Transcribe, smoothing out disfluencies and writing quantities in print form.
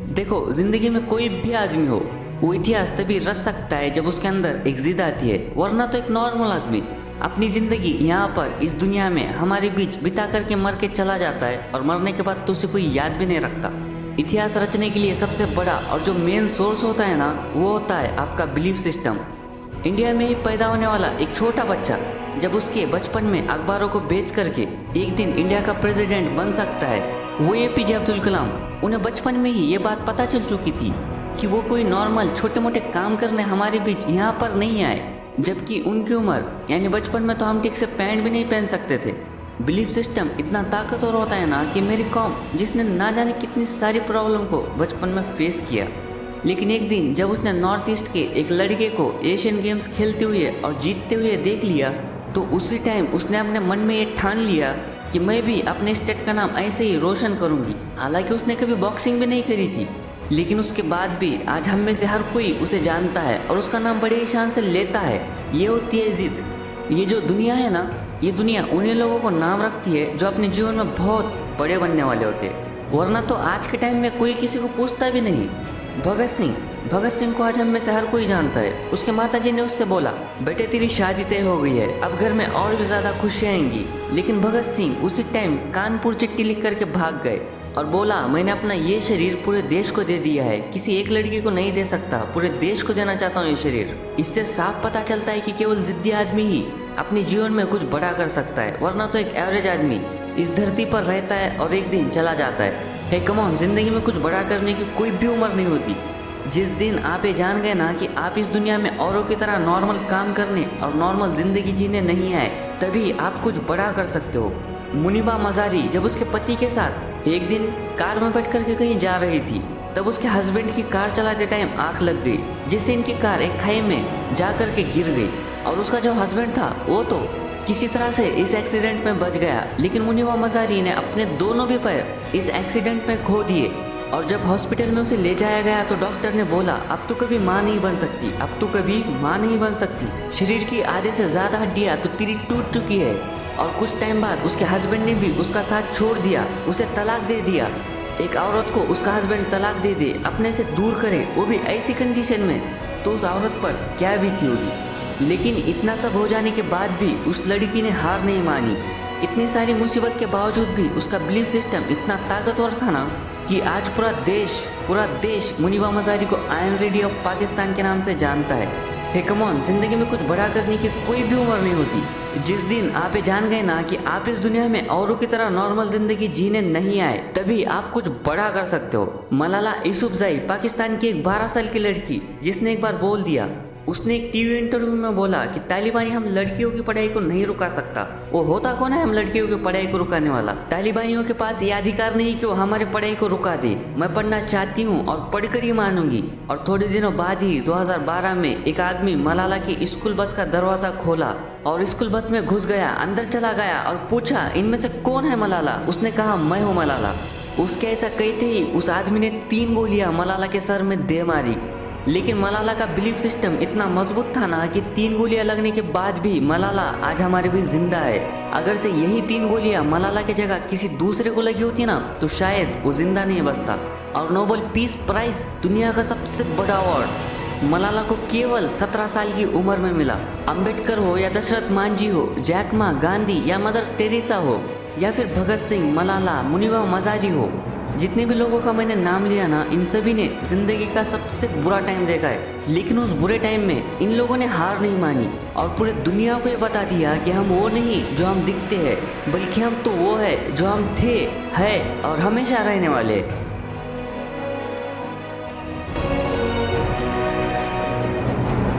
देखो, जिंदगी में कोई भी आदमी हो, वो इतिहास तभी रच सकता है जब उसके अंदर एक जिद आती है, वरना तो एक नॉर्मल आदमी अपनी जिंदगी यहाँ पर इस दुनिया में हमारे बीच बिता करके मर के चला जाता है और मरने के बाद तो उसे कोई याद भी नहीं रखता। इतिहास रचने के लिए सबसे बड़ा और जो मेन सोर्स होता है ना, वो होता है आपका बिलीफ सिस्टम। इंडिया में ही पैदा होने वाला एक छोटा बच्चा जब उसके बचपन में अखबारों को बेच करके एक दिन इंडिया का प्रेसिडेंट बन सकता है, वो एपीजे अब्दुल कलाम, उन्हें बचपन में ही ये बात पता चल चुकी थी कि वो कोई नॉर्मल छोटे मोटे काम करने हमारे बीच यहाँ पर नहीं आए, जबकि उनकी उम्र यानी बचपन में तो हम ठीक से पैंट भी नहीं पहन सकते थे। बिलीफ सिस्टम इतना ताकतवर होता है ना कि मेरी कौम, जिसने ना जाने कितनी सारी प्रॉब्लम को बचपन में फेस किया, लेकिन एक दिन जब उसने नॉर्थ ईस्ट के एक लड़के को एशियन गेम्स खेलते हुए और जीतते हुए देख लिया, तो उसी टाइम उसने अपने मन में ये ठान लिया कि मैं भी अपने स्टेट का नाम ऐसे ही रोशन करूंगी। हालांकि उसने कभी बॉक्सिंग भी नहीं करी थी, लेकिन उसके बाद भी आज हम में से हर कोई उसे जानता है और उसका नाम बड़े ही शान से लेता है। ये होती है जिद। ये जो दुनिया है ना, ये दुनिया उन्हीं लोगों को नाम रखती है जो अपने जीवन में बहुत बड़े बनने वाले होते हैं, वरना तो आज के टाइम में कोई किसी को पूछता भी नहीं। भगत सिंह को आज हम में से हर कोई जानता है। उसके माताजी ने उससे बोला, बेटे तेरी शादी तय हो गई है, अब घर में और भी ज्यादा खुशियां आएंगी। लेकिन भगत सिंह उसी टाइम कानपुर चिट्ठी लिख करके भाग गए और बोला, मैंने अपना ये शरीर पूरे देश को दे दिया है, किसी एक लड़की को नहीं दे सकता, पूरे देश को देना चाहता हूँ ये शरीर। इससे साफ पता चलता है कि केवल जिद्दी आदमी ही अपने जीवन में कुछ बड़ा कर सकता है, वरना तो एक एवरेज आदमी इस धरती पर रहता है और एक दिन चला जाता है। हे कम ऑन, जिंदगी में कुछ बड़ा करने की कोई भी उम्र नहीं होती। जिस दिन आप ये जान गए ना कि आप इस दुनिया में औरों की तरह नॉर्मल काम करने और नॉर्मल जिंदगी जीने नहीं आए, तभी आप कुछ बड़ा कर सकते हो। मुनीबा मजारी जब उसके पति के साथ एक दिन कार में बैठ करके कहीं जा रही थी, तब उसके हस्बैंड की कार चलाते टाइम आंख लग गई, जिससे इनकी कार एक खाई में जा करके गिर गई। और उसका जो हस्बैंड था वो तो किसी तरह से इस एक्सीडेंट में बच गया, लेकिन मुनीबा मजारी ने अपने दोनों भी पैर इस एक्सीडेंट में खो दिए। और जब हॉस्पिटल में उसे ले जाया गया तो डॉक्टर ने बोला, अब तो कभी माँ नहीं बन सकती, अब तो कभी माँ नहीं बन सकती, शरीर की आधे से ज्यादा हड्डियां तो तेरी टूट चुकी है। और कुछ टाइम बाद उसके हस्बैंड ने भी उसका साथ छोड़ दिया, उसे तलाक दे दिया। एक औरत को उसका हस्बैंड तलाक दे दे, अपने से दूर करे, वो भी ऐसी कंडीशन में, तो उस औरत पर क्या बीती होगी। लेकिन इतना सब हो जाने के बाद भी उस लड़की ने हार नहीं मानी। इतनी सारी मुसीबत के बावजूद भी उसका बिलीफ सिस्टम इतना ताकतवर था ना कि आज पूरा देश मुनीबा मजारी को आयरन लेडी ऑफ पाकिस्तान के नाम से जानता है। हे कम ऑन, जिंदगी में कुछ बड़ा करने की कोई भी उम्र नहीं होती। जिस दिन आप ये जान गए ना कि आप इस दुनिया में औरों की तरह नॉर्मल जिंदगी जीने नहीं आए, तभी आप कुछ बड़ा कर सकते हो। मलाला यूसुफजई, पाकिस्तान की एक 12 साल की लड़की, जिसने एक बार बोल दिया, उसने एक टीवी इंटरव्यू में बोला कि तालिबानी हम लड़कियों की पढ़ाई को नहीं रुका सकता। वो होता कौन है हम लड़कियों की पढ़ाई को रुकाने वाला? तालिबानियों के पास ये अधिकार नहीं कि वो हमारी पढ़ाई को रुका दे। मैं पढ़ना चाहती हूँ और पढ़कर ही मानूंगी। और थोड़े दिनों बाद ही 2012 में एक आदमी मलाला की स्कूल बस का दरवाजा खोला और स्कूल बस में घुस गया, अंदर चला गया और पूछा, इनमें से कौन है मलाला? उसने कहा, मैं हूँ मलाला। उसके ऐसा कहते ही उस आदमी ने 3 गोलियां मलाला के सर में दे मारी। लेकिन मलाला का बिलीफ सिस्टम इतना मजबूत था ना कि 3 गोलियां लगने के बाद भी मलाला आज हमारे बीच जिंदा है। अगर से यही 3 गोलियां मलाला की जगह किसी दूसरे को लगी होती ना, तो शायद वो जिंदा नहीं बचता। और नोबेल पीस प्राइज, दुनिया का सबसे बड़ा अवार्ड, मलाला को केवल 17 साल की उम्र में मिला। अम्बेडकर हो या दशरथ मांझी हो, जैक मा, गांधी या मदर टेरेसा हो, या फिर भगत सिंह, मलाला, मुनीबा मजारी हो, जितने भी लोगों का मैंने नाम लिया ना, इन सभी ने जिंदगी का सबसे बुरा टाइम देखा है। लेकिन उस बुरे टाइम में इन लोगों ने हार नहीं मानी और पूरे दुनिया को ये बता दिया कि हम वो नहीं जो हम दिखते हैं, बल्कि हम तो वो है जो हम थे, है और हमेशा रहने वाले हैं।